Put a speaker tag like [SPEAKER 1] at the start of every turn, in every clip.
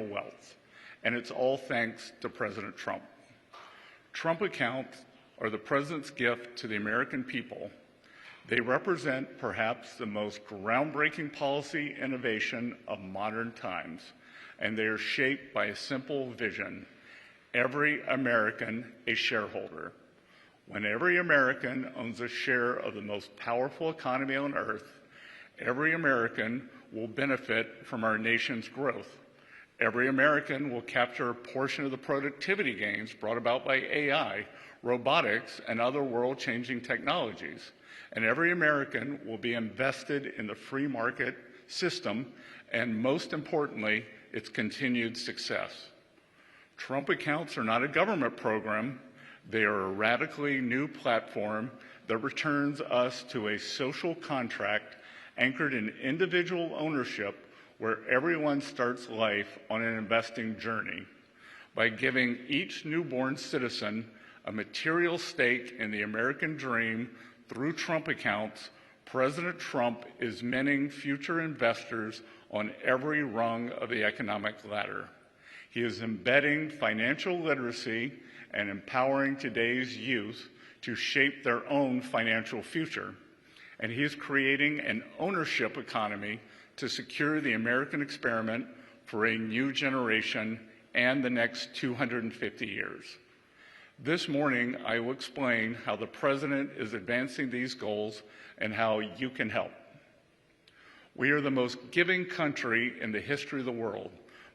[SPEAKER 1] generational wealth. And it's all thanks to President Trump. Trump accounts are the president's gift to the American people. They represent perhaps the most groundbreaking policy innovation of modern times, and they are shaped by a simple vision: every American a shareholder. When every American owns a share of the most powerful economy on earth, every American will benefit from our nation's growth. Every American will capture a portion of the productivity gains brought about by AI, robotics, and other world-changing technologies. And every American will be invested in the free market system and, most importantly, its continued success. Trump accounts are not a government program. They are a radically new platform that returns us to a social contract anchored in individual ownership, where everyone starts life on an investing journey. By giving each newborn citizen a material stake in the American dream through Trump accounts, President Trump is minting future investors on every rung of the economic ladder. He is embedding financial literacy and empowering today's youth to shape their own financial future. And he is creating an ownership economy to secure the American experiment for a new generation and the next 250 years. This morning, I will explain how the President is advancing these goals and how you can help. We are the most giving country in the history of the world,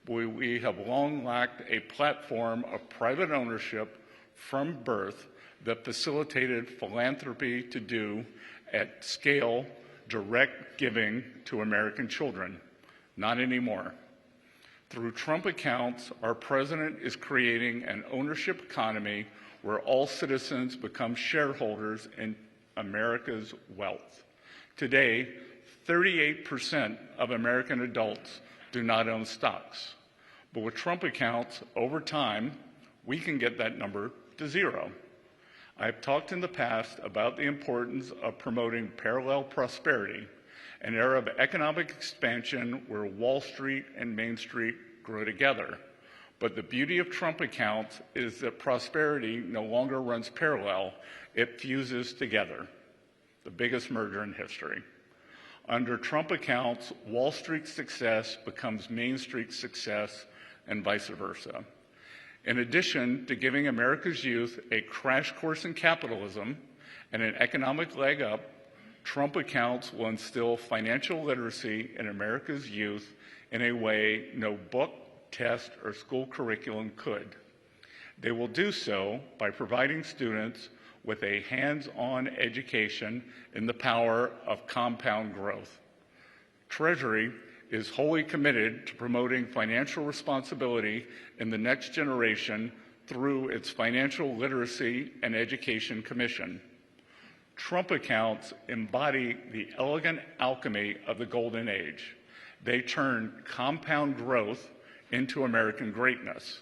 [SPEAKER 1] but we have long lacked a platform of private ownership from birth that facilitated philanthropy to do at scale direct giving to American children. Not anymore. Through Trump accounts, our president is creating an ownership economy where all citizens become shareholders in America's wealth. Today, 38% of American adults do not own stocks. But with Trump accounts, over time, we can get that number to zero. I've talked in the past about the importance of promoting parallel prosperity, an era of economic expansion where Wall Street and Main Street grow together. But the beauty of Trump accounts is that prosperity no longer runs parallel, it fuses together. The biggest merger in history. Under Trump accounts, Wall Street's success becomes Main Street's success, and vice versa. In addition to giving America's youth a crash course in capitalism and an economic leg up, Trump accounts will instill financial literacy in America's youth in a way no book, test, or school curriculum could. They will do so by providing students with a hands-on education in the power of compound growth. Treasury is wholly committed to promoting financial responsibility in the next generation through its Financial Literacy and Education Commission. Trump accounts embody the elegant alchemy of the golden age. They turn compound growth into American greatness,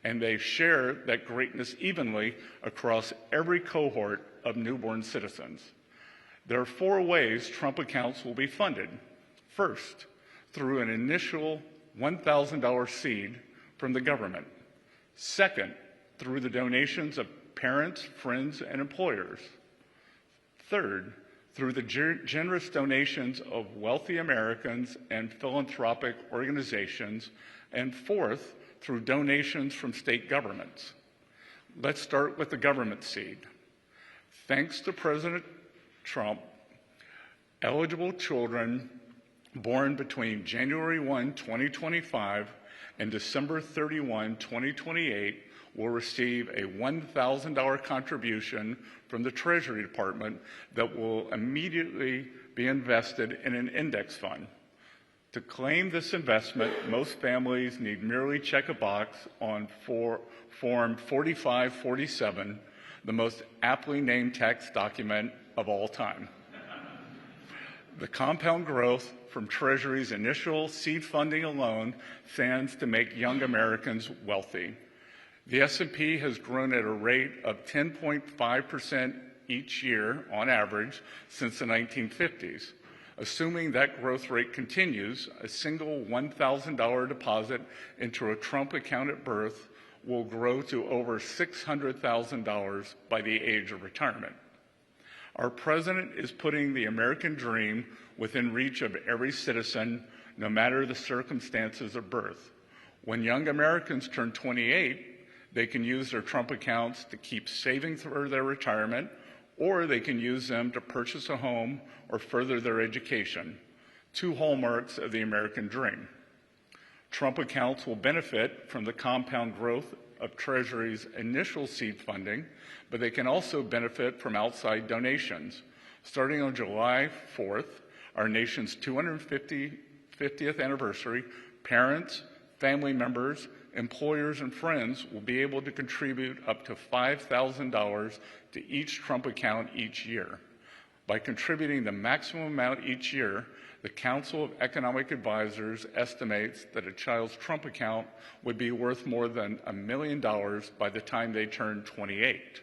[SPEAKER 1] and they share that greatness evenly across every cohort of newborn citizens. There are 4 ways Trump accounts will be funded. First, through an initial $1,000 seed from the government. Second, through the donations of parents, friends, and employers. Third, through the generous donations of wealthy Americans and philanthropic organizations. And fourth, through donations from state governments. Let's start with the government seed. Thanks to President Trump, eligible children born between January 1, 2025 and December 31, 2028 will receive a $1,000 contribution from the Treasury Department that will immediately be invested in an index fund. To claim this investment, most families need merely check a box on Form 4547, the most aptly named tax document of all time. The compound growth from Treasury's initial seed funding alone stands to make young Americans wealthy. The S&P has grown at a rate of 10.5% each year on average since the 1950s. Assuming that growth rate continues, a single $1,000 deposit into a Trump account at birth will grow to over $600,000 by the age of retirement. Our president is putting the American dream within reach of every citizen, no matter the circumstances of birth. When young Americans turn 28, they can use their Trump accounts to keep saving for their retirement, or they can use them to purchase a home or further their education, two hallmarks of the American dream. Trump accounts will benefit from the compound growth of Treasury's initial seed funding, but they can also benefit from outside donations. Starting on July 4th, our nation's 250th anniversary, parents, family members, employers, and friends will be able to contribute up to $5,000 to each Trump account each year. By contributing the maximum amount each year, the Council of Economic Advisors estimates that a child's Trump account would be worth more than $1 million by the time they turn 28.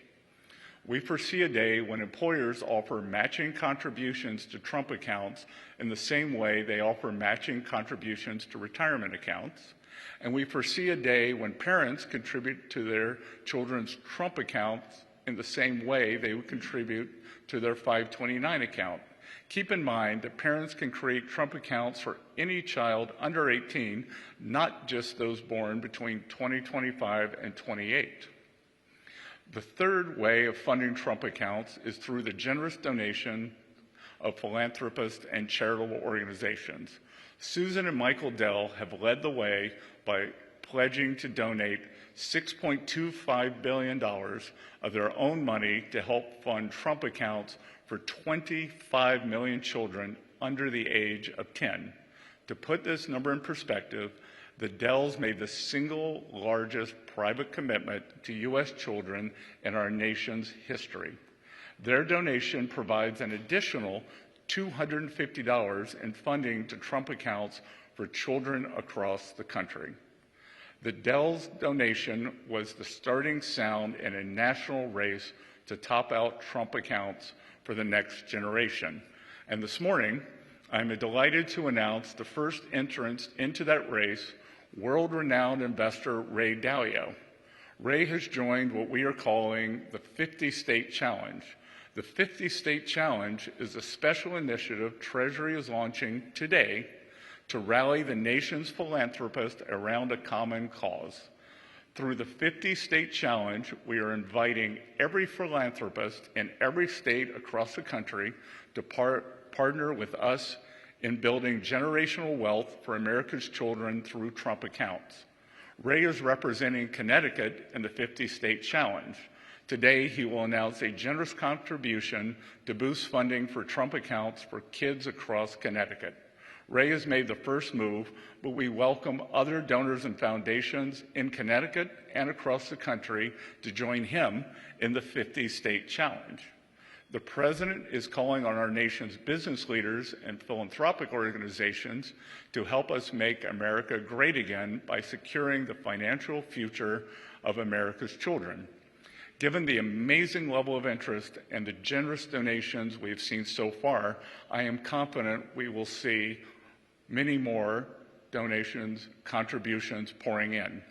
[SPEAKER 1] We foresee a day when employers offer matching contributions to Trump accounts in the same way they offer matching contributions to retirement accounts. And we foresee a day when parents contribute to their children's Trump accounts in the same way they would contribute to their 529 account. Keep in mind that parents can create Trump accounts for any child under 18, not just those born between 2025 and 28. The third way of funding Trump accounts is through the generous donation of philanthropists and charitable organizations. Susan and Michael Dell have led the way by pledging to donate $6.25 billion of their own money to help fund Trump accounts for 25 million children under the age of 10. To put this number in perspective, the Dells made the single largest private commitment to U.S. children in our nation's history. Their donation provides an additional $250 in funding to Trump accounts for children across the country. The Dells' donation was the starting sound in a national race to top out Trump accounts for the next generation. And this morning, I'm delighted to announce the first entrance into that race, world-renowned investor Ray Dalio. Ray has joined what we are calling the 50-State Challenge. The 50-State Challenge is a special initiative Treasury is launching today to rally the nation's philanthropists around a common cause. Through the 50-State Challenge, we are inviting every philanthropist in every state across the country to partner with us in building generational wealth for America's children through Trump accounts. Ray is representing Connecticut in the 50-State Challenge. Today, he will announce a generous contribution to boost funding for Trump accounts for kids across Connecticut. Ray has made the first move, but we welcome other donors and foundations in Connecticut and across the country to join him in the 50-State Challenge. The President is calling on our nation's business leaders and philanthropic organizations to help us make America great again by securing the financial future of America's children. Given the amazing level of interest and the generous donations we've seen so far, I am confident we will see many more donations, contributions pouring in.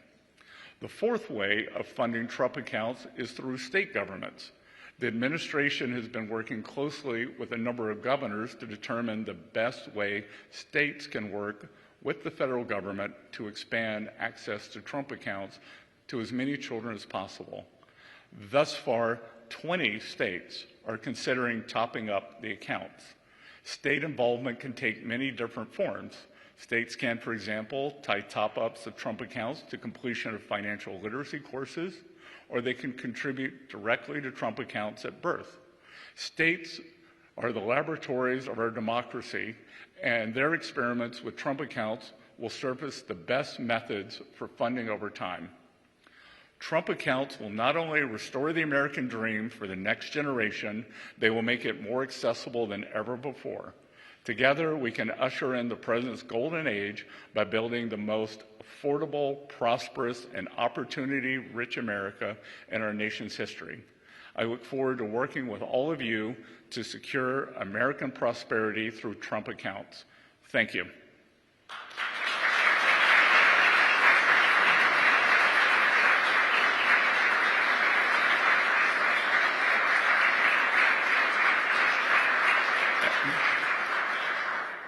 [SPEAKER 1] The fourth way of funding Trump accounts is through state governments. The administration has been working closely with a number of governors to determine the best way states can work with the federal government to expand access to Trump accounts to as many children as possible. Thus far, 20 states are considering topping up the accounts. State involvement can take many different forms. States can, for example, tie top-ups of Trump accounts to completion of financial literacy courses, or they can contribute directly to Trump accounts at birth. States are the laboratories of our democracy, and their experiments with Trump accounts will surface the best methods for funding over time. Trump accounts will not only restore the American dream for the next generation, they will make it more accessible than ever before. Together, we can usher in the President's golden age by building the most affordable, prosperous, and opportunity-rich America in our nation's history. I look forward to working with all of you to secure American prosperity through Trump accounts. Thank you.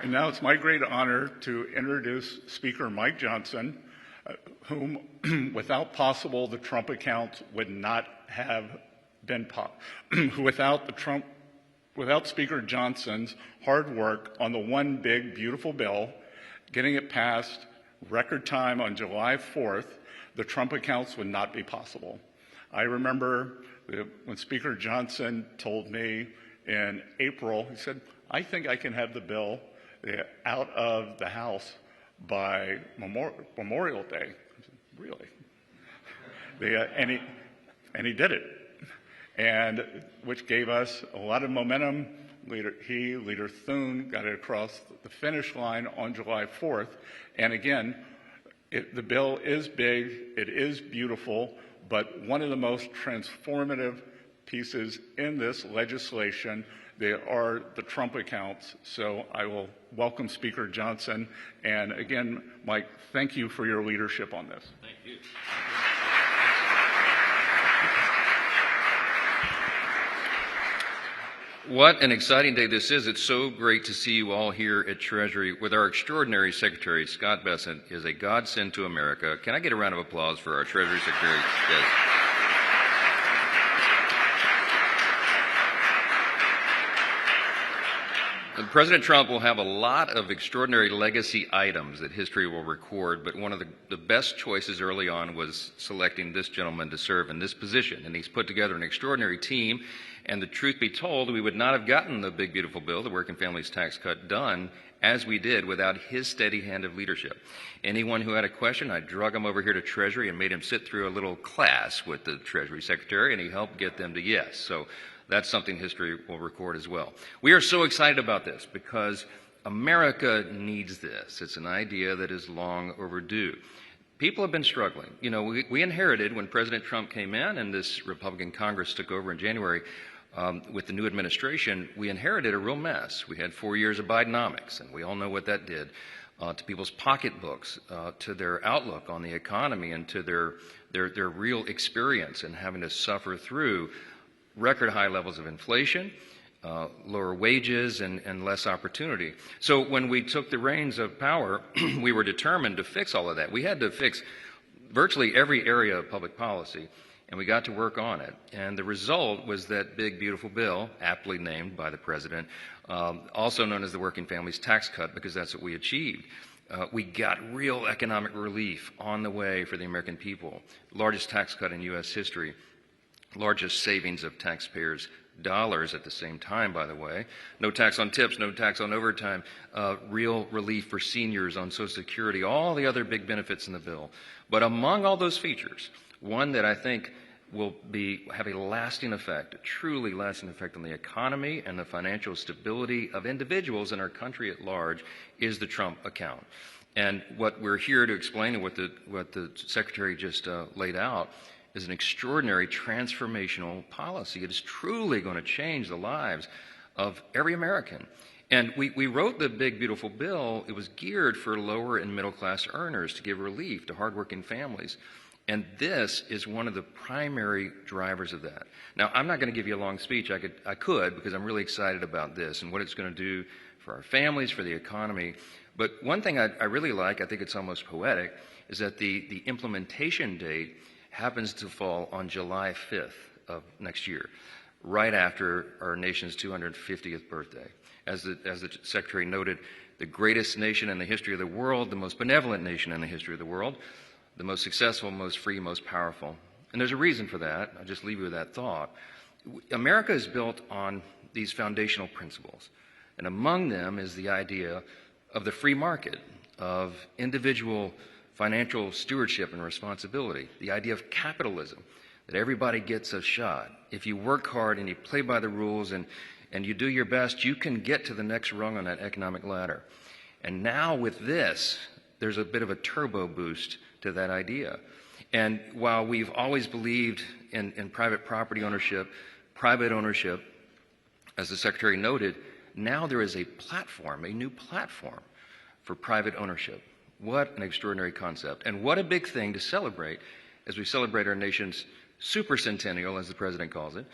[SPEAKER 1] And now it's my great honor to introduce Speaker Mike Johnson, whom, without the Trump accounts would not have been without Speaker Johnson's hard work on the one big, beautiful bill, getting it passed record time on July 4th, the Trump accounts would not be possible. I remember when Speaker Johnson told me in April, he said, I think I can have the bill out of the House by Memorial Day. I said, really? And he did it, and which gave us a lot of momentum. Leader Thune got it across the finish line on July 4th. And again, the bill is big, it is beautiful, but one of the most transformative pieces in this legislation, they are the Trump accounts. So I will welcome Speaker Johnson. And again, Mike, thank you for your leadership on this.
[SPEAKER 2] Thank you. What an exciting day this is. It's so great to see you all here at Treasury with our extraordinary Secretary, Scott Bessent, is a godsend to America. Can I get a round of applause for our Treasury Secretary? Yes. President Trump will have a lot of extraordinary legacy items that history will record, but one of the best choices early on was selecting this gentleman to serve in this position. And he's put together an extraordinary team, and the truth be told, we would not have gotten the big, beautiful bill, the Working Families Tax Cut, done as we did without his steady hand of leadership. Anyone who had a question, I drug him over here to Treasury and made him sit through a little class with the Treasury Secretary, and he helped get them to yes. So that's something history will record as well. We are so excited about this because America needs this. It's an idea that is long overdue. People have been struggling. You know, we inherited when President Trump came in and this Republican Congress took over in January with the new administration, we inherited a real mess. We had 4 years of Bidenomics, and we all know what that did to people's pocketbooks, to their outlook on the economy, and to their real experience in having to suffer through record high levels of inflation, lower wages, and less opportunity. So when we took the reins of power, we were determined to fix all of that. We had to fix virtually every area of public policy, and we got to work on it. And the result was that big, beautiful bill, aptly named by the president, also known as the Working Families Tax Cut, because that's what we achieved. We got real economic relief on the way for the American people. Largest tax cut in U.S. history. Largest savings of taxpayers' dollars at the same time, by the way. No tax on tips, no tax on overtime, real relief for seniors on Social Security, all the other big benefits in the bill. But among all those features, one that I think will have a lasting effect, a truly lasting effect on the economy and the financial stability of individuals in our country at large, is the Trump account. And what we're here to explain, and what the Secretary just laid out, is an extraordinary transformational policy. It is truly going to change the lives of every American. And we wrote the big, beautiful bill. It was geared for lower and middle class earners to give relief to hardworking families. And this is one of the primary drivers of that. Now, I'm not going to give you a long speech. I could, because I'm really excited about this and what it's going to do for our families, for the economy. But one thing I really like, I think it's almost poetic, is that the implementation date happens to fall on July 5th of next year, right after our nation's 250th birthday. As the Secretary noted, the greatest nation in the history of the world, the most benevolent nation in the history of the world, the most successful, most free, most powerful. And there's a reason for that. I'll just leave you with that thought. America is built on these foundational principles. And among them is the idea of the free market, of individual financial stewardship and responsibility, the idea of capitalism, that everybody gets a shot. If you work hard and you play by the rules and you do your best, you can get to the next rung on that economic ladder. And now with this, there's a bit of a turbo boost to that idea. And while we've always believed in private property ownership private ownership. As the Secretary noted, now there is a platform, a new platform for private ownership. What an extraordinary concept, and what a big thing to celebrate as we celebrate our nation's supercentennial, as the President calls it,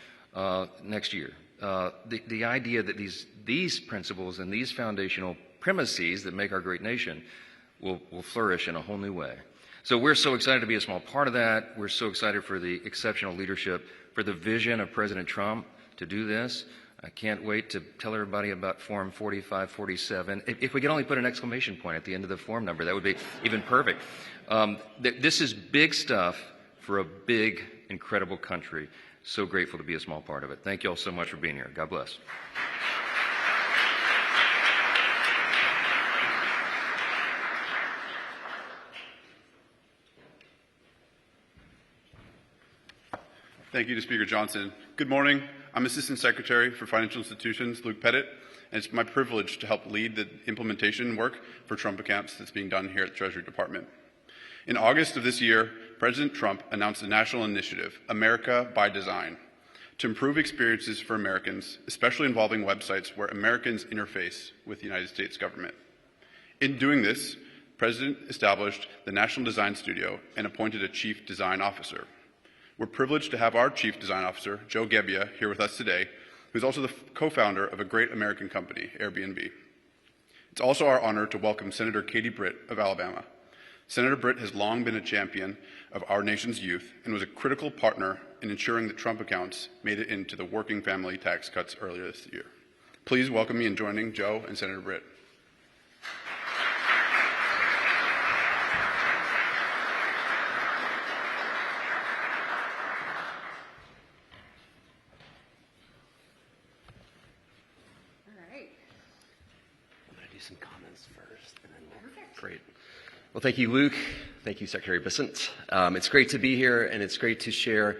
[SPEAKER 2] next year. The idea that these principles and these foundational premises that make our great nation will flourish in a whole new way. So we're so excited to be a small part of that. We're so excited for the exceptional leadership, for the vision of President Trump to do this. I can't wait to tell everybody about Form 4547. If we could only put an exclamation point at the end of the form number, that would be even perfect. This is big stuff for a big, incredible country. So grateful to be a small part of it. Thank you all so much for being here. God bless.
[SPEAKER 3] Thank you to Speaker Johnson. Good morning. I'm Assistant Secretary for Financial Institutions, Luke Pettit, and it's my privilege to help lead the implementation work for Trump accounts that's being done here at the Treasury Department. In August of this year, President Trump announced a national initiative, America by Design, to improve experiences for Americans, especially involving websites where Americans interface with the United States government. In doing this, the President established the National Design Studio and appointed a Chief Design Officer. We're privileged to have our Chief Design Officer, Joe Gebbia, here with us today, who's also the co-founder of a great American company, Airbnb. It's also our honor to welcome Senator Katie Britt of Alabama. Senator Britt has long been a champion of our nation's youth and was a critical partner in ensuring that Trump accounts made it into the working family tax cuts earlier this year. Please welcome me in joining Joe and Senator Britt.
[SPEAKER 4] Some comments first, and then great. Well, thank you, Luke. Thank you, Secretary Bessent. It's great to be here, and it's great to share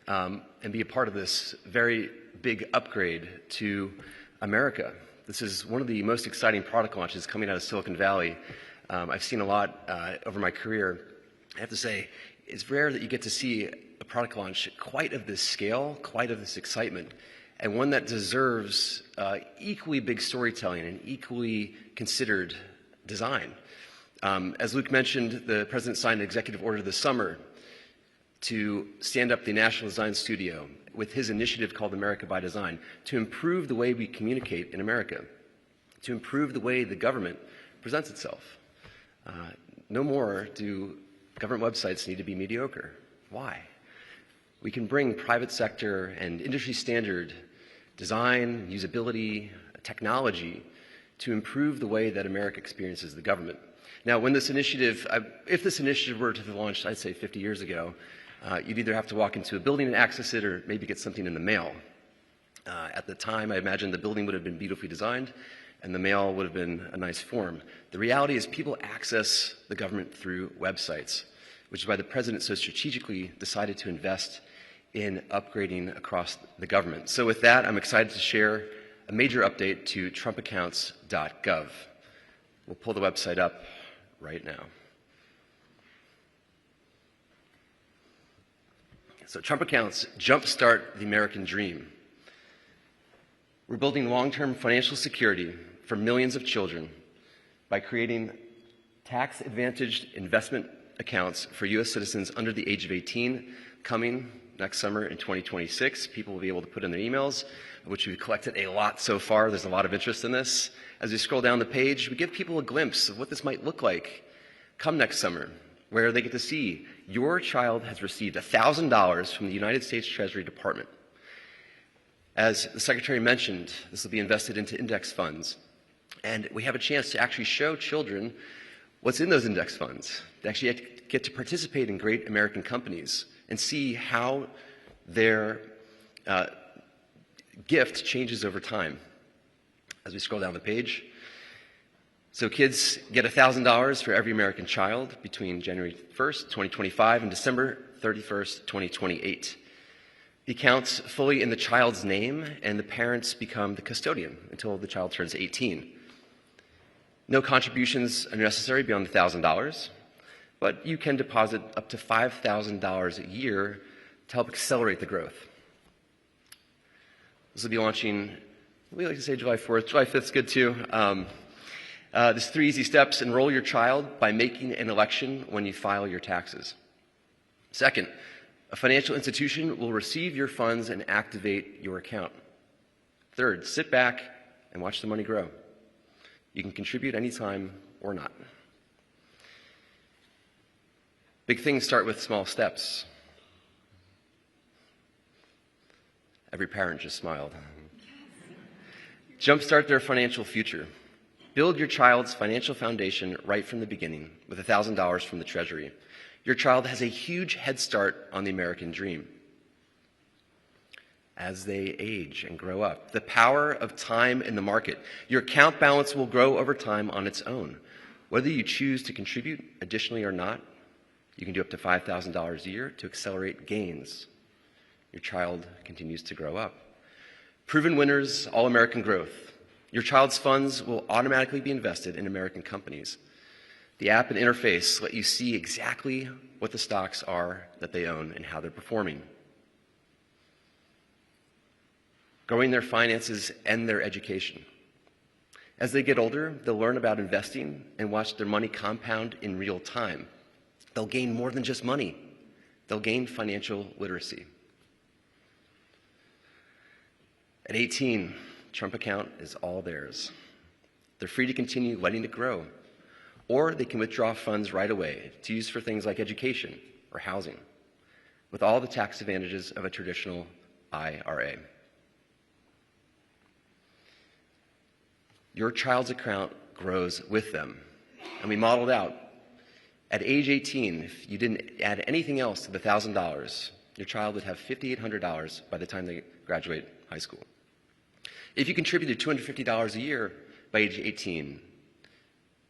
[SPEAKER 4] and be a part of this very big upgrade to America. This is one of the most exciting product launches coming out of Silicon Valley. I've seen a lot over my career. I have to say, it's rare that you get to see a product launch quite of this scale, quite of this excitement, and one that deserves equally big storytelling and equally considered design. As Luke mentioned, the President signed an executive order this summer to stand up the National Design Studio with his initiative called America by Design to improve the way we communicate in America, to improve the way the government presents itself. No more do government websites need to be mediocre. Why? We can bring private sector and industry standard design, usability, technology to improve the way that America experiences the government. Now, when this initiative, if this initiative were to have launched, I'd say 50 years ago, you'd either have to walk into a building and access it or maybe get something in the mail. At the time, I imagine the building would have been beautifully designed and the mail would have been a nice form. The reality is people access the government through websites, which is why the President so strategically decided to invest in upgrading across the government. So with that, I'm excited to share a major update to TrumpAccounts.gov. We'll pull the website up right now. So Trump accounts jumpstart the American dream. We're building long-term financial security for millions of children by creating tax-advantaged investment accounts for U.S. citizens under the age of 18 coming next summer in 2026. People will be able to put in their emails, which we've collected a lot so far. There's a lot of interest in this. As we scroll down the page, we give people a glimpse of what this might look like come next summer, where they get to see your child has received $1,000 from the United States Treasury Department. As the Secretary mentioned, this will be invested into index funds. And we have a chance to actually show children what's in those index funds. They actually get to participate in great American companies and see how their gift changes over time. As we scroll down the page, so kids get $1,000 for every American child between January 1st, 2025 and December 31st, 2028. The account's fully in the child's name, and the parents become the custodian until the child turns 18. No contributions are necessary beyond the $1,000, but you can deposit up to $5,000 a year to help accelerate the growth. This will be launching, we like to say July 4th. July 5th is good too. There's 3 easy steps. Enroll your child by making an election when you file your taxes. Second, a financial institution will receive your funds and activate your account. Third, sit back and watch the money grow. You can contribute anytime or not. Big things start with small steps. Every parent just smiled. Jumpstart their financial future. Build your child's financial foundation right from the beginning with $1,000 from the Treasury. Your child has a huge head start on the American dream. As they age and grow up, the power of time in the market. Your account balance will grow over time on its own. Whether you choose to contribute additionally or not, you can do up to $5,000 a year to accelerate gains. Your child continues to grow up. Proven winners, all-American growth. Your child's funds will automatically be invested in American companies. The app and interface let you see exactly what the stocks are that they own and how they're performing. Growing their finances and their education. As they get older, they'll learn about investing and watch their money compound in real time. They'll gain more than just money. They'll gain financial literacy. At 18, Trump account is all theirs. They're free to continue letting it grow, or they can withdraw funds right away to use for things like education or housing, with all the tax advantages of a traditional IRA. Your child's account grows with them, and we modeled out. At age 18, if you didn't add anything else to the $1,000, your child would have $5,800 by the time they graduate high school. If you contributed $250 a year by age 18,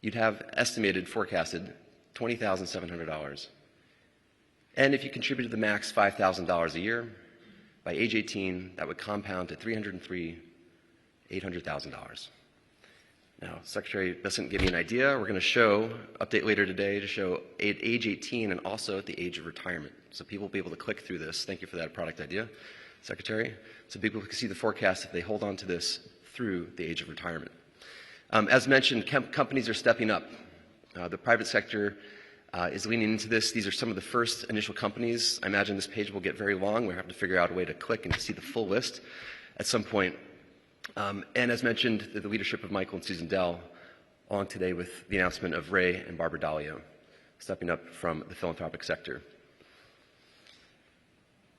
[SPEAKER 4] you'd have forecasted $20,700. And if you contributed the max $5,000 a year, by age 18, that would compound to $800,000. Now, Secretary Bessent gave me an idea. We're going to update later today to show at age 18 and also at the age of retirement. So people will be able to click through this. Thank you for that product idea, Secretary. So people can see the forecast if they hold on to this through the age of retirement. As mentioned, companies are stepping up. The private sector is leaning into this. These are some of the first initial companies. I imagine this page will get very long. We'll have to figure out a way to click and see the full list at some point. And as mentioned, the leadership of Michael and Susan Dell, along today with the announcement of Ray and Barbara Dalio, stepping up from the philanthropic sector.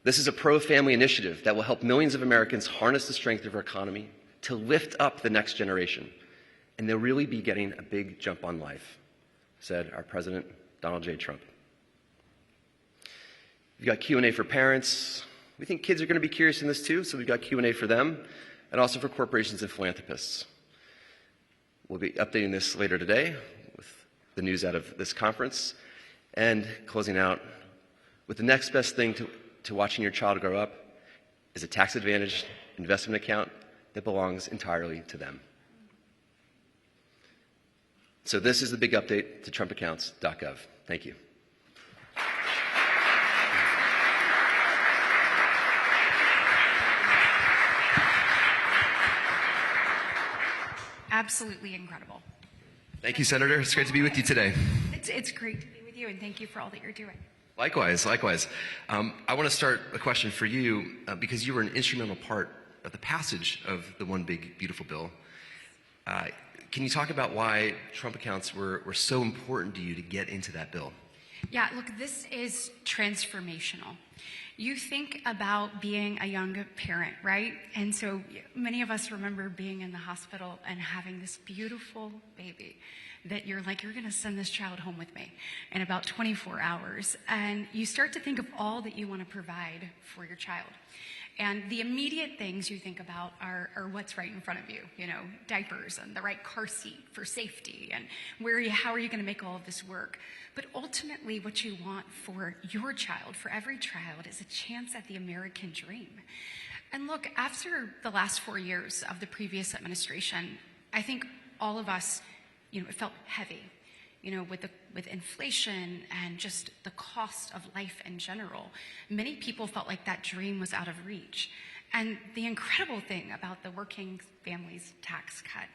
[SPEAKER 4] This is a pro-family initiative that will help millions of Americans harness the strength of our economy to lift up the next generation. And they'll really be getting a big jump on life, said our President, Donald J. Trump. We've got Q&A for parents. We think kids are going to be curious in this too, so we've got Q&A for them, and also for corporations and philanthropists. We'll be updating this later today with the news out of this conference, and closing out with the next best thing to watching your child grow up is a tax-advantaged investment account that belongs entirely to them. So this is the big update to TrumpAccounts.gov. Thank you.
[SPEAKER 5] Absolutely incredible.
[SPEAKER 4] Thank you, Senator. It's great to be with you today.
[SPEAKER 5] It's great to be with you, and thank you for all that you're doing.
[SPEAKER 4] Likewise, likewise. I want to start a question for you because you were an instrumental part of the passage of the One Big Beautiful Bill. Can you talk about why Trump accounts were so important to you to get into that bill?
[SPEAKER 5] Yeah, look, this is transformational. You think about being a young parent, right? And so many of us remember being in the hospital and having this beautiful baby that you're like, you're going to send this child home with me in about 24 hours. And you start to think of all that you want to provide for your child. And the immediate things you think about are what's right in front of you, diapers and the right car seat for safety and how are you going to make all of this work? But ultimately what you want for your child, for every child, is a chance at the American dream. And look, after the last 4 years of the previous administration, I think all of us, it felt heavy, with inflation and just the cost of life in general. Many people felt like that dream was out of reach. And the incredible thing about the working families tax cut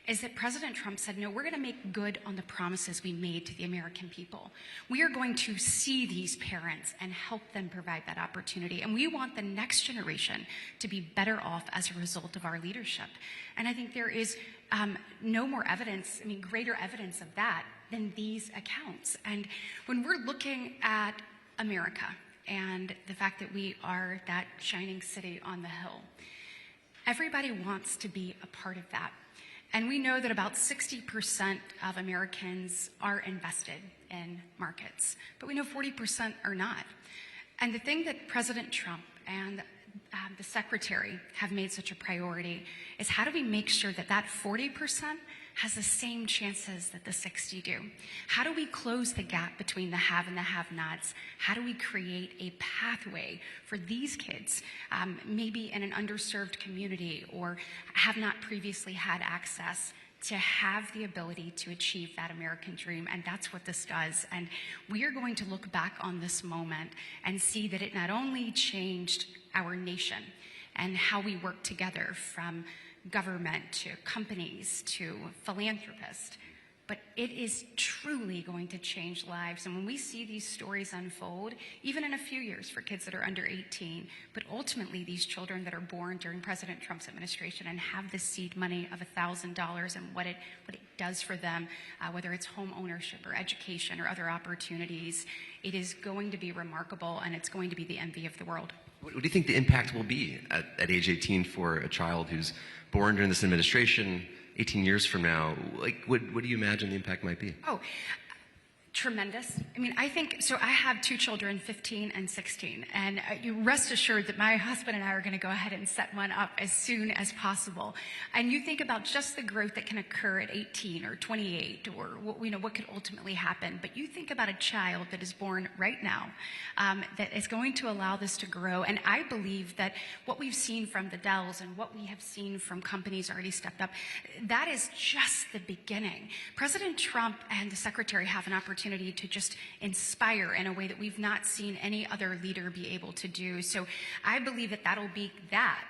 [SPEAKER 5] is that President Trump said, no, we're going to make good on the promises we made to the American people. We are going to see these parents and help them provide that opportunity. And we want the next generation to be better off as a result of our leadership. And I think there is no more evidence, greater evidence of that than these accounts. And when we're looking at America and the fact that we are that shining city on the hill, everybody wants to be a part of that. And we know that about 60% of Americans are invested in markets, but we know 40% are not. And the thing that President Trump and the Secretary have made such a priority is how do we make sure that that 40% has the same chances that the 60 do? How do we close the gap between the have and the have-nots? How do we create a pathway for these kids, maybe in an underserved community or have not previously had access, to have the ability to achieve that American dream? And that's what this does. And we are going to look back on this moment and see that it not only changed our nation and how we work together, from government to companies to philanthropists, but it is truly going to change lives. And when we see these stories unfold, even in a few years for kids that are under 18, but ultimately these children that are born during President Trump's administration and have this seed money of $1,000 and what it does for them, whether it's home ownership or education or other opportunities, it is going to be remarkable, and it's going to be the envy of the world.
[SPEAKER 4] What do you think the impact will be at age 18 for a child who's born during this administration 18 years from now? Like, what do you imagine the impact might be?
[SPEAKER 5] Oh, tremendous. I think, so I have two children, 15 and 16, and you rest assured that my husband and I are going to go ahead and set one up as soon as possible. And you think about just the growth that can occur at 18 or 28 or what could ultimately happen. But you think about a child that is born right now that is going to allow this to grow. And I believe that what we've seen from the Dells and what we have seen from companies already stepped up, that is just the beginning. President Trump and the Secretary have an opportunity to just inspire in a way that we've not seen any other leader be able to do. So I believe that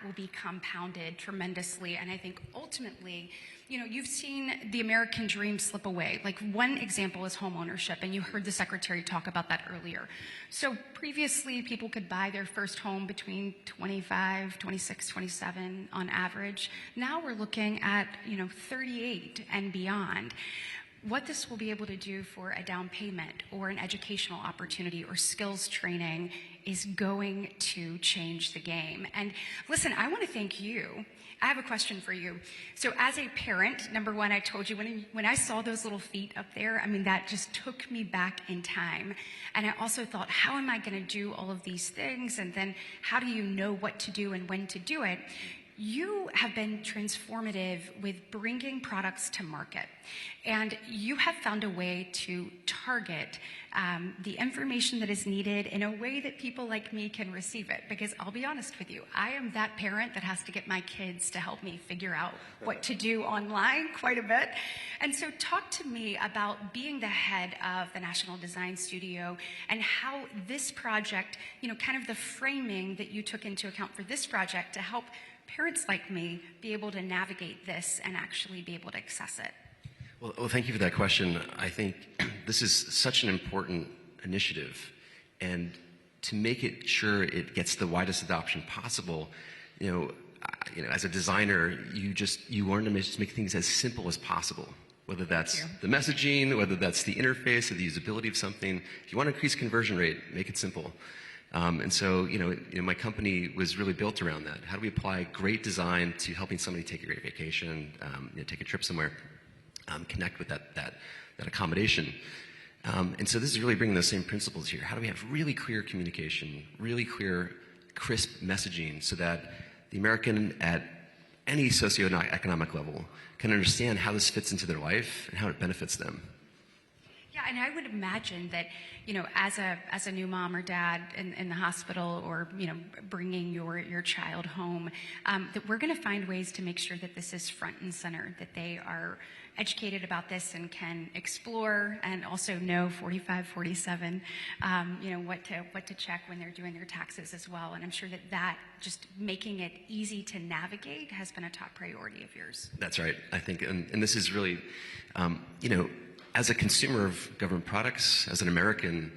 [SPEAKER 5] will be compounded tremendously. And I think ultimately, you've seen the American dream slip away. Like, one example is home ownership, and you heard the Secretary talk about that earlier. So previously, people could buy their first home between 25, 26, 27 on average. Now we're looking at, 38 and beyond. What this will be able to do for a down payment or an educational opportunity or skills training is going to change the game. And listen, I want to thank you. I have a question for you. So as a parent, number one, I told you when I saw those little feet up there, that just took me back in time. And I also thought, how am I going to do all of these things? And then how do you know what to do and when to do it? You have been transformative with bringing products to market, and you have found a way to target the information that is needed in a way that people like me can receive it. Because I'll be honest with you, I am that parent that has to get my kids to help me figure out what to do online quite a bit. And so talk to me about being the head of the National Design Studio and how this project, kind of the framing that you took into account for this project to help parents like me be able to navigate this and actually be able to access it.
[SPEAKER 4] Well, thank you for that question. I think this is such an important initiative, and to make it sure it gets the widest adoption possible, as a designer, you learn to just make things as simple as possible. Whether that's the messaging, whether that's the interface or the usability of something. If you want to increase conversion rate, make it simple. And so, my company was really built around that. How do we apply great design to helping somebody take a great vacation, take a trip somewhere, connect with that accommodation? And so this is really bringing those same principles here. How do we have really clear communication, really clear, crisp messaging so that the American at any socioeconomic level can understand how this fits into their life and how it benefits them?
[SPEAKER 5] Yeah, and I would imagine that, as a new mom or dad in the hospital, or, bringing your child home, that we're going to find ways to make sure that this is front and center, that they are educated about this and can explore and also know 45, 47, what to check when they're doing their taxes as well. And I'm sure that just making it easy to navigate has been a top priority of yours.
[SPEAKER 4] That's right. I think, and this is really, as a consumer of government products, as an American,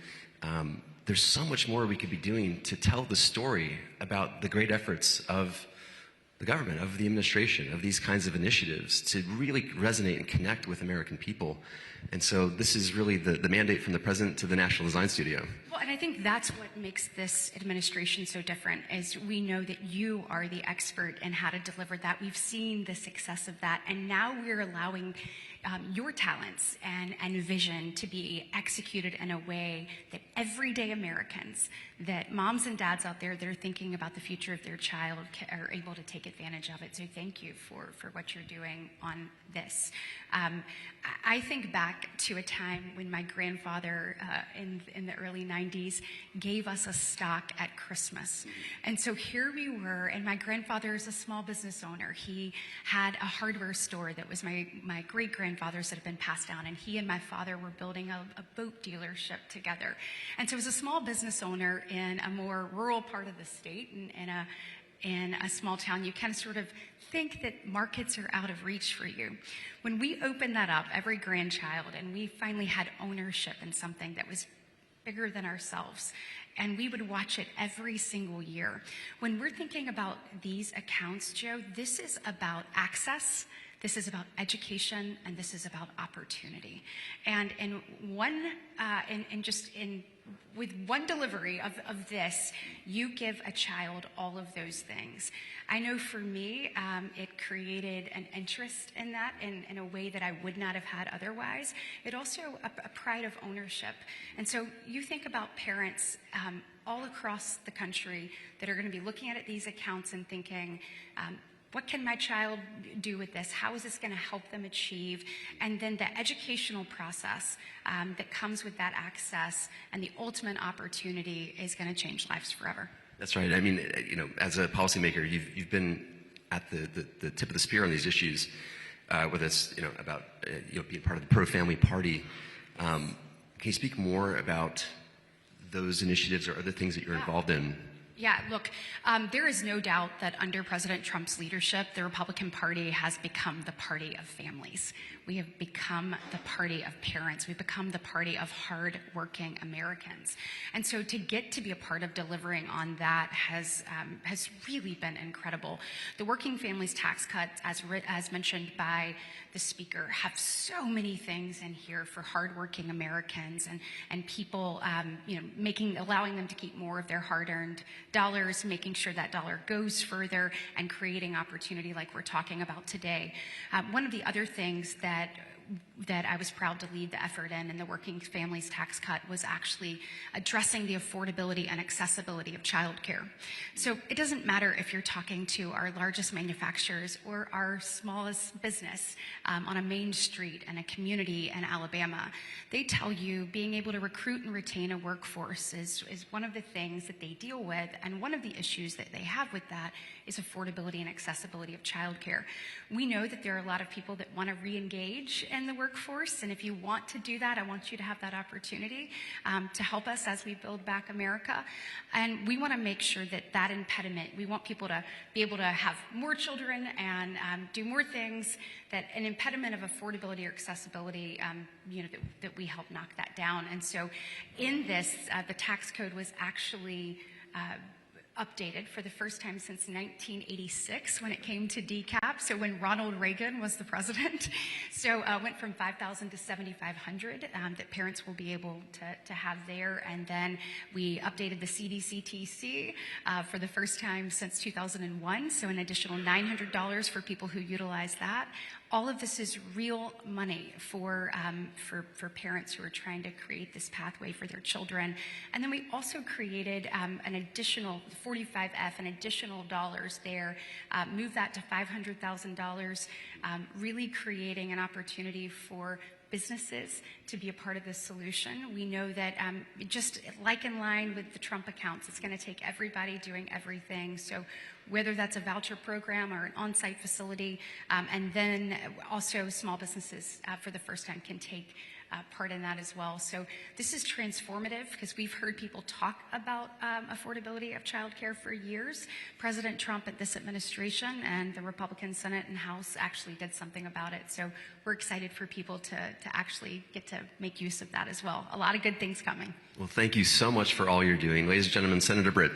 [SPEAKER 4] there's so much more we could be doing to tell the story about the great efforts of the government, of the administration, of these kinds of initiatives to really resonate and connect with American people. And so this is really the mandate from the president to the National Design Studio.
[SPEAKER 5] Well, and I think that's what makes this administration so different, is we know that you are the expert in how to deliver that. We've seen the success of that, and now we're allowing your talents and vision to be executed in a way that everyday Americans, that moms and dads out there that are thinking about the future of their child are able to take advantage of it. So thank you for what you're doing on this. I think back to a time when my grandfather in the early 90s gave us a stock at Christmas. And so here we were, and my grandfather is a small business owner. He had a hardware store that was my great-grandfather's that had been passed down, and he and my father were building a boat dealership together. And so as a small business owner in a more rural part of the state, in a small town, you kind of sort of think that markets are out of reach for you. When we opened that up, every grandchild, and we finally had ownership in something that was bigger than ourselves, and we would watch it every single year. When we're thinking about these accounts, Joe, this is about access, this is about education, and this is about opportunity. And with one delivery of this, you give a child all of those things. I know for me, it created an interest in that in a way that I would not have had otherwise. It also a pride of ownership. And so you think about parents all across the country that are going to be looking at these accounts and thinking, what can my child do with this? How is this going to help them achieve? And then the educational process that comes with that access and the ultimate opportunity is going to change lives forever.
[SPEAKER 4] That's right. I mean, as a policymaker, you've been at the tip of the spear on these issues, whether it's about being part of the pro-family party. Can you speak more about those initiatives or other things that you're involved in?
[SPEAKER 5] Yeah, look, there is no doubt that under President Trump's leadership, the Republican Party has become the party of families. We have become the party of parents. We've become the party of hard-working Americans. And so to get to be a part of delivering on that has really been incredible. The Working Families Tax Cuts, as mentioned by the speaker, have so many things in here for hardworking Americans and people, allowing them to keep more of their hard-earned dollars, making sure that dollar goes further, and creating opportunity like we're talking about today. One of the other things that I was proud to lead the effort in the Working Families Tax Cut was actually addressing the affordability and accessibility of childcare. So it doesn't matter if you're talking to our largest manufacturers or our smallest business on a main street in a community in Alabama. They tell you being able to recruit and retain a workforce is one of the things that they deal with, and one of the issues that they have with that is affordability and accessibility of childcare. We know that there are a lot of people that want to re-engage in the workforce, and if you want to do that, I want you to have that opportunity to help us as we build back America. And we want to make sure that impediment, we want people to be able to have more children and do more things, that an impediment of affordability or accessibility, that we help knock that down. And so in this, the tax code was actually updated for the first time since 1986 when it came to decap. So when Ronald Reagan was the president. So it went from $5,000 to $7,500 that parents will be able to have there. And then we updated the CDCTC for the first time since 2001. So an additional $900 for people who utilize that. All of this is real money for parents who are trying to create this pathway for their children. And then we also created an additional 45F, an additional dollars there, moved that to $500,000, really creating an opportunity for businesses to be a part of this solution. We know that just like in line with the Trump accounts, it's going to take everybody doing everything. So whether that's a voucher program or an on-site facility, and then also small businesses for the first time can take part in that as well. So this is transformative because we've heard people talk about affordability of childcare for years. President Trump at this administration and the Republican Senate and House actually did something about it. So we're excited for people to actually get to make use of that as well. A lot of good things coming.
[SPEAKER 4] Well, thank you so much for all you're doing. Ladies and gentlemen, Senator Britt.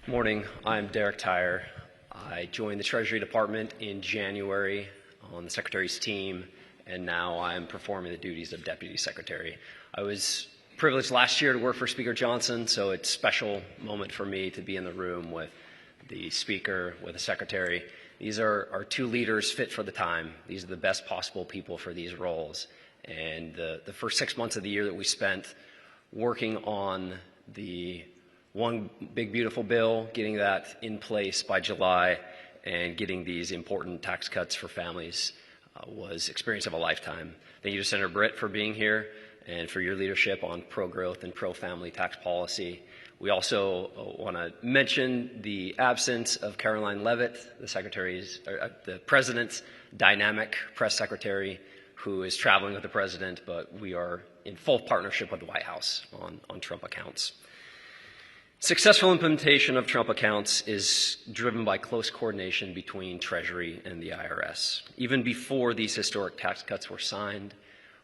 [SPEAKER 4] Good morning. I'm Derek Tyre. I joined the Treasury Department in January on the Secretary's team, and now I'm performing the duties of Deputy Secretary. I was privileged last year to work for Speaker Johnson, so it's a special moment for me to be in the room with the Speaker, with the Secretary. These are our two leaders fit for the time. These are the best possible people for these roles. And the first 6 months of the year that we spent working on the one big beautiful bill, getting that in place by July, and getting these important tax cuts for families was experience of a lifetime. Thank you to Senator Britt for being here and for your leadership on pro-growth and pro-family tax policy. We also want to mention the absence of Caroline Leavitt, the President's dynamic press secretary, who is traveling with the President, but we are in full partnership with the White House on Trump accounts. Successful implementation of Trump accounts is driven by close coordination between Treasury and the IRS. Even before these historic tax cuts were signed,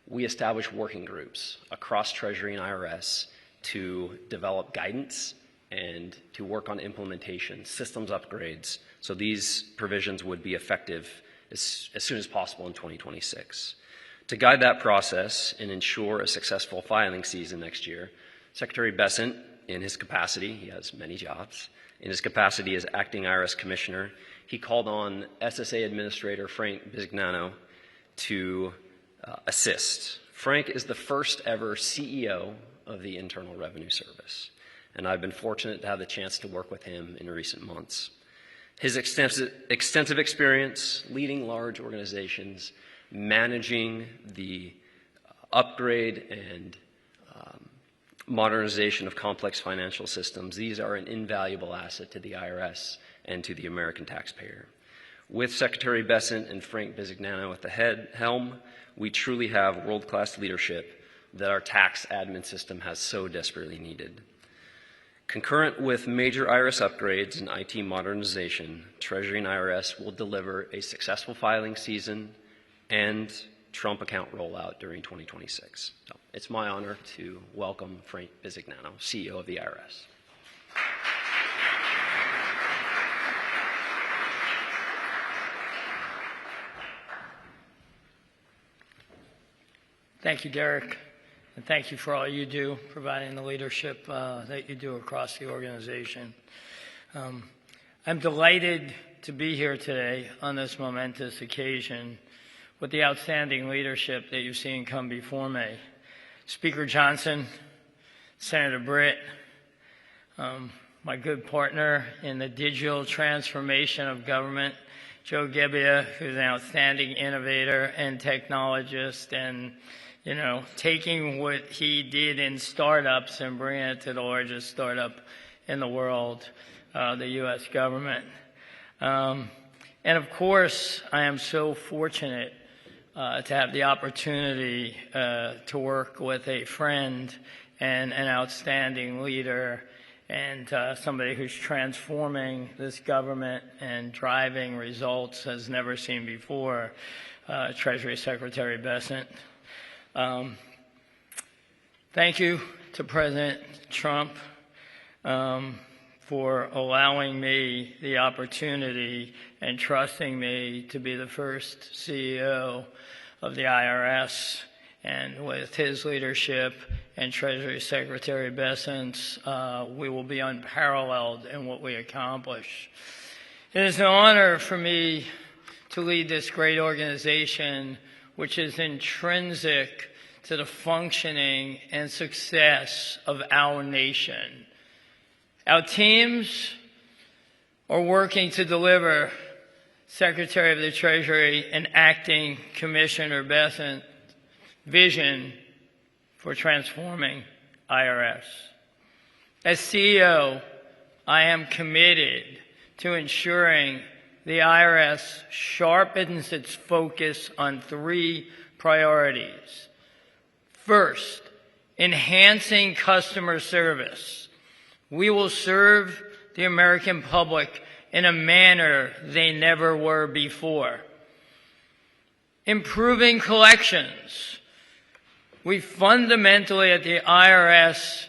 [SPEAKER 4] we established working groups across Treasury and IRS to develop guidance and to work on implementation, systems upgrades, so these provisions would be effective as soon as possible in 2026. To guide that process and ensure a successful filing season next year, Secretary Bessent, in his capacity, he has many jobs, in his capacity as acting IRS commissioner, he called on SSA Administrator Frank Bisignano to assist. Frank is the first ever CEO of the Internal Revenue Service, and I've been fortunate to have the chance to work with him in recent months. His extensive experience leading large organizations, managing the upgrade and modernization of complex financial systems, these are an invaluable asset to the IRS and to the American taxpayer. With Secretary Bessent and Frank Bisignano at the helm, we truly have world-class leadership that our tax admin system has so desperately needed. Concurrent with major IRS upgrades and IT modernization, Treasury and IRS will deliver a successful filing season and Trump account rollout during 2026. So it's my honor to welcome Frank Bisignano, CEO of the IRS.
[SPEAKER 6] Thank you, Derek, and thank you for all you do, providing the leadership that you do across the organization. I'm delighted to be here today on this momentous occasion with the outstanding leadership that you've seen come before me. Speaker Johnson, Senator Britt, my good partner in the digital transformation of government, Joe Gebbia, who's an outstanding innovator and technologist, and taking what he did in startups and bringing it to the largest startup in the world, the U.S. government. And of course, I am so fortunate to have the opportunity to work with a friend and an outstanding leader and somebody who's transforming this government and driving results as never seen before, Treasury Secretary Bessent. Thank you to President Trump for allowing me the opportunity and trusting me to be the first CEO of the IRS. And with his leadership and Treasury Secretary Bessent's, we will be unparalleled in what we accomplish. It is an honor for me to lead this great organization, which is intrinsic to the functioning and success of our nation. Our teams are working to deliver Secretary of the Treasury and Acting Commissioner Bessent vision for transforming IRS. As CEO, I am committed to ensuring the IRS sharpens its focus on three priorities. First, enhancing customer service. We will serve the American public in a manner they never were before. Improving collections. We fundamentally at the IRS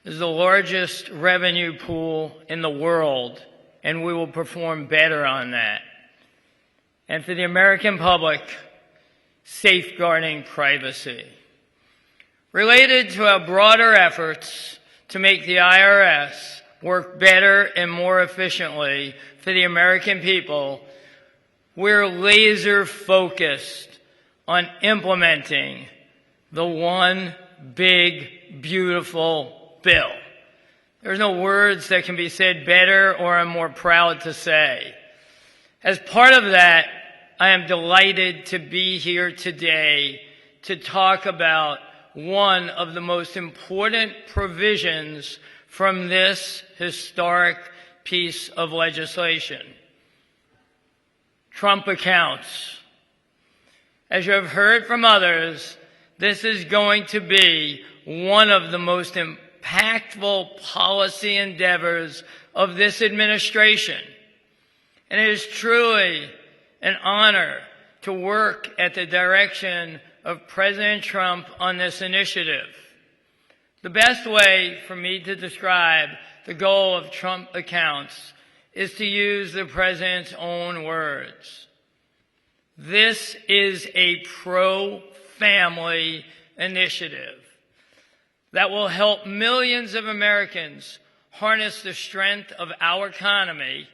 [SPEAKER 6] is the largest revenue pool in the world, and we will perform better on that. And for the American public, safeguarding privacy. Related to our broader efforts to make the IRS work better and more efficiently for the American people, we're laser focused on implementing the one big, beautiful bill. There's no words that can be said better or I'm more proud to say. As part of that, I am delighted to be here today to talk about one of the most important provisions from this historic piece of legislation. Trump accounts. As you have heard from others, this is going to be one of the most impactful policy endeavors of this administration. And it is truly an honor to work at the direction of President Trump on this initiative. The best way for me to describe the goal of Trump accounts is to use the President's own words. This is a pro-family initiative that will help millions of Americans harness the strength of our economy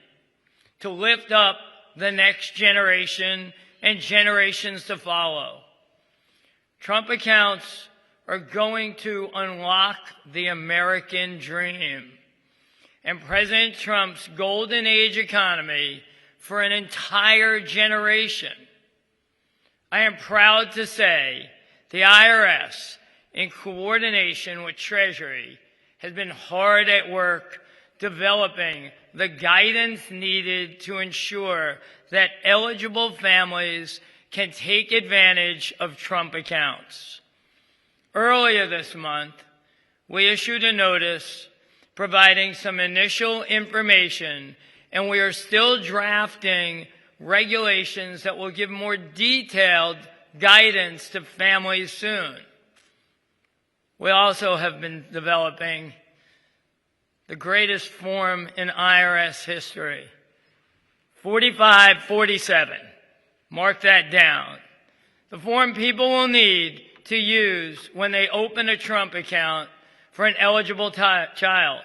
[SPEAKER 6] to lift up the next generation and generations to follow. Trump accounts are going to unlock the American dream and President Trump's golden age economy for an entire generation. I am proud to say the IRS, in coordination with Treasury, has been hard at work developing the guidance needed to ensure that eligible families can take advantage of Trump accounts. Earlier this month, we issued a notice providing some initial information, and we are still drafting regulations that will give more detailed guidance to families soon. We also have been developing the greatest form in IRS history, 4547. Mark that down. The form people will need to use when they open a Trump account for an eligible child.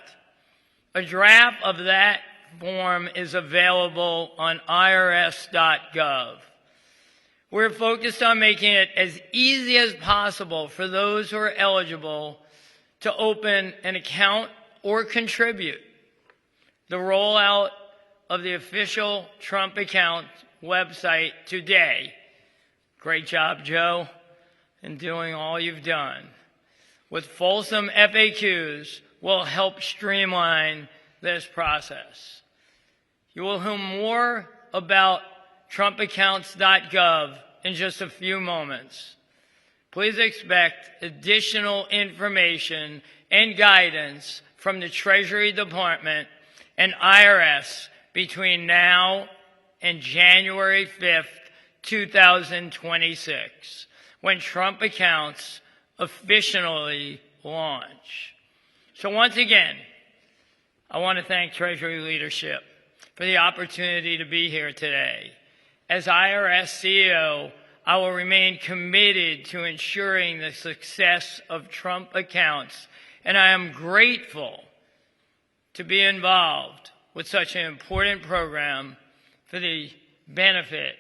[SPEAKER 6] A draft of that form is available on IRS.gov. We're focused on making it as easy as possible for those who are eligible to open an account or contribute. The rollout of the official Trump account website today. Great job, Joe, in doing all you've done. With fulsome FAQs will help streamline this process. You will hear more about TrumpAccounts.gov in just a few moments. Please expect additional information and guidance from the Treasury Department and IRS between now and January 5th, 2026, when Trump accounts officially launch. So once again, I want to thank Treasury leadership for the opportunity to be here today. As IRS CEO, I will remain committed to ensuring the success of Trump accounts, and I am grateful to be involved with such an important program for the benefit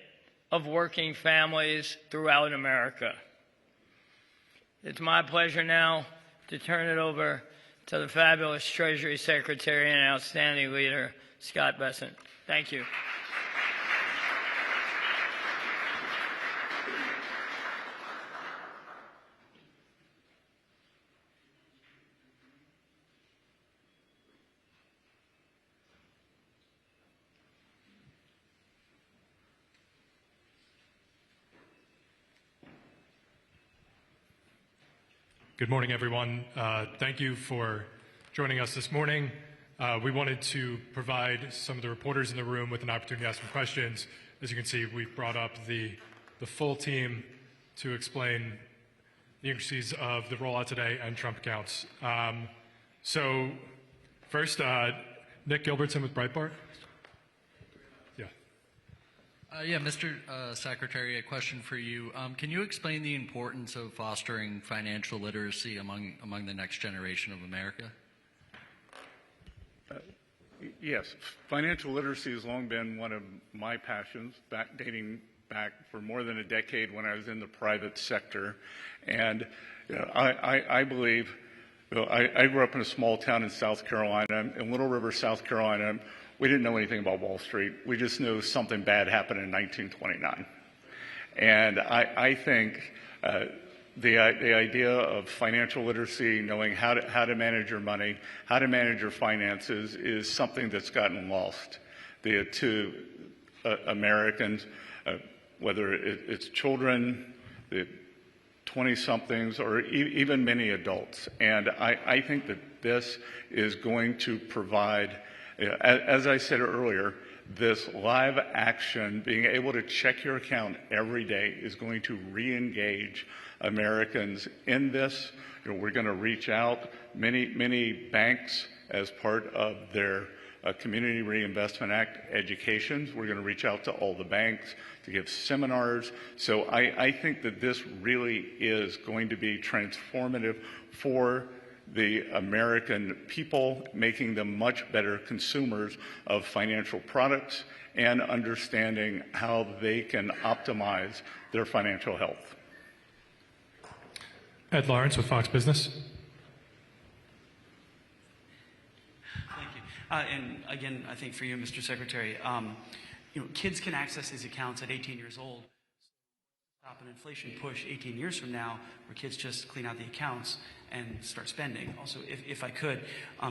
[SPEAKER 6] of working families throughout America. It's my pleasure now to turn it over to the fabulous Treasury Secretary and outstanding leader, Scott Bessent. Thank you.
[SPEAKER 7] Good morning, everyone. Thank you for joining us this morning. We wanted to provide some of the reporters in the room with an opportunity to ask some questions. As you can see, we've brought up the full team to explain the intricacies of the rollout today and Trump accounts. So first, Nick Gilbertson with Breitbart.
[SPEAKER 8] Yeah, Mr. Secretary, a question for you. Can you explain the importance of fostering financial literacy among the next generation of America?
[SPEAKER 1] Yes, financial literacy has long been one of my passions, dating back for more than a decade when I was in the private sector. And I believe, I grew up in a small town in South Carolina, in Little River, South Carolina. We didn't know anything about Wall Street. We just knew something bad happened in 1929. And I think the idea of financial literacy, knowing how to manage your money, how to manage your finances, is something that's gotten lost to Americans, whether it's children, the 20-somethings, or even many adults. And I think that this is going to provide, as I said earlier, this live action, being able to check your account every day, is going to re-engage Americans in this. We're going to reach out. Many banks, as part of their Community Reinvestment Act educations, we're going to reach out to all the banks to give seminars. So I think that this really is going to be transformative for the American people, making them much better consumers of financial products and understanding how they can optimize their financial health.
[SPEAKER 7] Ed Lawrence with Fox Business.
[SPEAKER 9] Thank you. And again, I think for you, Mr. Secretary, kids can access these accounts at 18 years old. Stop an inflation push 18 years from now where kids just clean out the accounts and start spending. Also, if I could,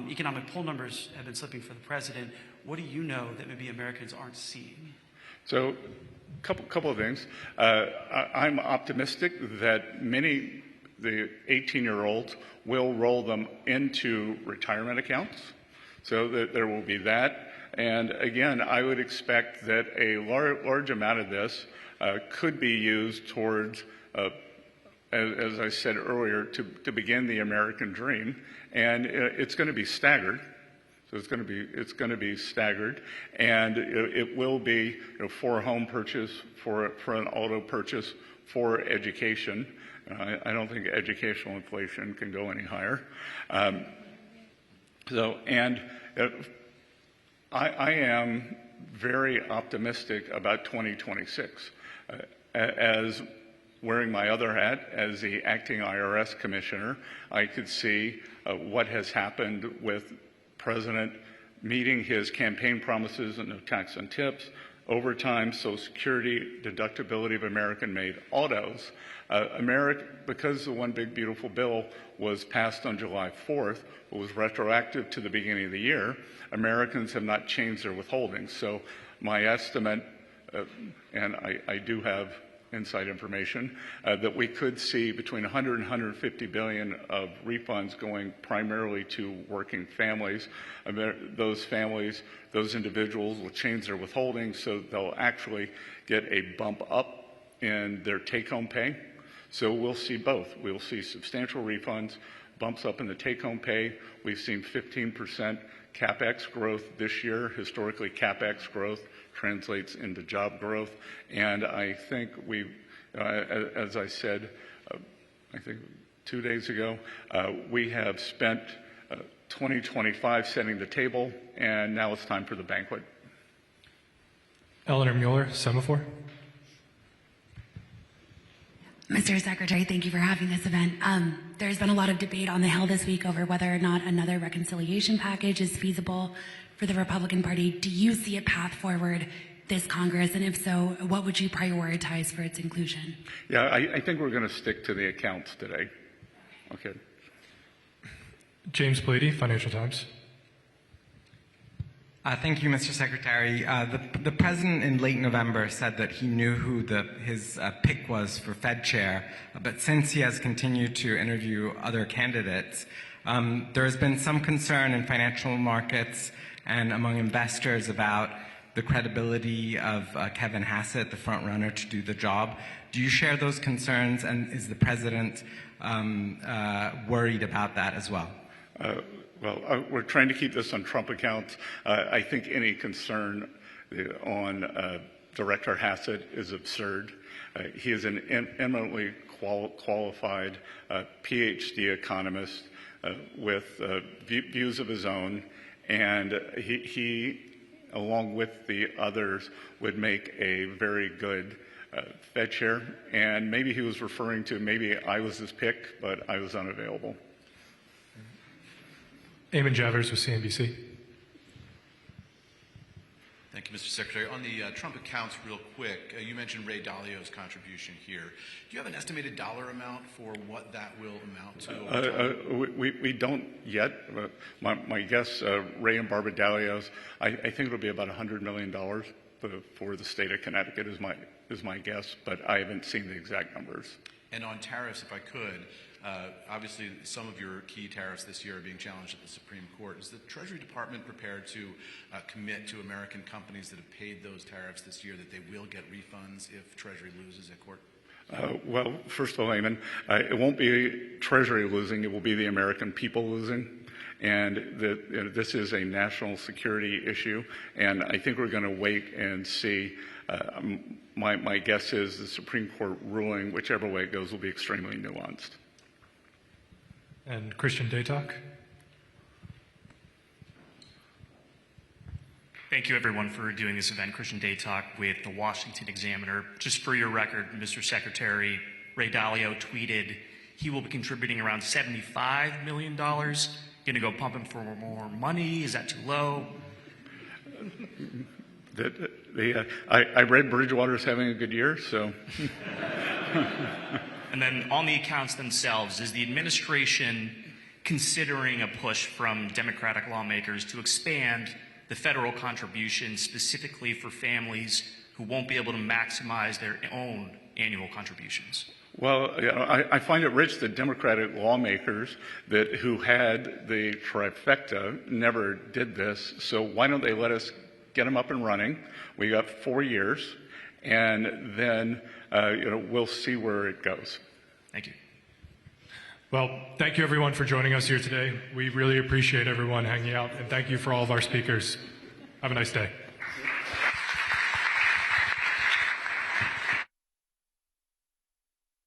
[SPEAKER 9] economic poll numbers have been slipping for the president. What do you know that maybe Americans aren't seeing?
[SPEAKER 1] So, couple of things. I'm optimistic that the 18-year-olds will roll them into retirement accounts, so that there will be that. And again, I would expect that a large amount of this could be used towards, as I said earlier, to begin the American dream. And it's going to be staggered. So it's going to be staggered, and it will be for a home purchase, for an auto purchase, for education. I don't think educational inflation can go any higher. I am very optimistic about 2026. As wearing my other hat as the acting IRS commissioner, I could see what has happened with President meeting his campaign promises and no tax on tips, overtime, Social Security, deductibility of American-made autos. Because the One Big Beautiful Bill was passed on July 4th, but was retroactive to the beginning of the year, Americans have not changed their withholdings. So my estimate, and I do have inside information, that we could see between 100 and 150 billion of refunds going primarily to working families. Those families, those individuals will change their withholdings, so they'll actually get a bump up in their take-home pay. So we'll see both. We'll see substantial refunds, bumps up in the take-home pay. We've seen 15% CapEx growth this year. Historically, CapEx growth translates into job growth. And I think as I said, I think 2 days ago, we have spent 2025 setting the table, and now it's time for the banquet.
[SPEAKER 7] Eleanor Mueller, Semaphore.
[SPEAKER 10] Mr. Secretary, thank you for having this event. There's been a lot of debate on the Hill this week over whether or not another reconciliation package is feasible for the Republican Party. Do you see a path forward this Congress? And if so, what would you prioritize for its inclusion?
[SPEAKER 1] Yeah, I think we're going to stick to the accounts today. Okay.
[SPEAKER 7] James Blady, Financial Times.
[SPEAKER 11] Thank you, Mr. Secretary. The president in late November said that he knew who his pick was for Fed chair, but since he has continued to interview other candidates, there has been some concern in financial markets and among investors about the credibility of Kevin Hassett, the front runner to do the job. Do you share those concerns, and is the president worried about that as well?
[SPEAKER 1] We're trying to keep this on Trump accounts. I think any concern on Director Hassett is absurd. He is an eminently qualified PhD economist with views of his own, and he, along with the others, would make a very good Fed chair. And maybe he was referring to maybe I was his pick, but I was unavailable.
[SPEAKER 7] Eamon Javers with CNBC.
[SPEAKER 12] Thank you, Mr. Secretary. On the Trump accounts, real quick, you mentioned Ray Dalio's contribution here. Do you have an estimated dollar amount for what that will amount to?
[SPEAKER 1] We don't yet. My guess, Ray and Barbara Dalio's, I think it'll be about $100 million for the state of Connecticut is my guess, but I haven't seen the exact numbers.
[SPEAKER 12] And on tariffs, if I could, obviously some of your key tariffs this year are being challenged at the Supreme Court. Is the Treasury Department prepared to commit to American companies that have paid those tariffs this year that they will get refunds if Treasury loses at court?
[SPEAKER 1] Well, first of all, Eamon, it won't be Treasury losing, it will be the American people losing. And this is a national security issue, and I think we're going to wait and see. My guess is the Supreme Court ruling, whichever way it goes, will be extremely nuanced.
[SPEAKER 7] And Christian Daytalk.
[SPEAKER 13] Thank you, everyone, for doing this event. Christian Daytalk with the Washington Examiner. Just for your record, Mr. Secretary, Ray Dalio tweeted he will be contributing around $75 million. Going to go pumping for more money? Is that too low?
[SPEAKER 1] I read Bridgewater's having a good year, so.
[SPEAKER 13] And then on the accounts themselves, is the administration considering a push from Democratic lawmakers to expand the federal contribution specifically for families who won't be able to maximize their own annual contributions?
[SPEAKER 1] Well, I find it rich that Democratic lawmakers who had the trifecta never did this. So why don't they let us get them up and running? We got 4 years, and then we'll see where it goes.
[SPEAKER 13] Thank you.
[SPEAKER 7] Well, thank you everyone for joining us here today. We really appreciate everyone hanging out, and thank you for all of our speakers. Have a nice day.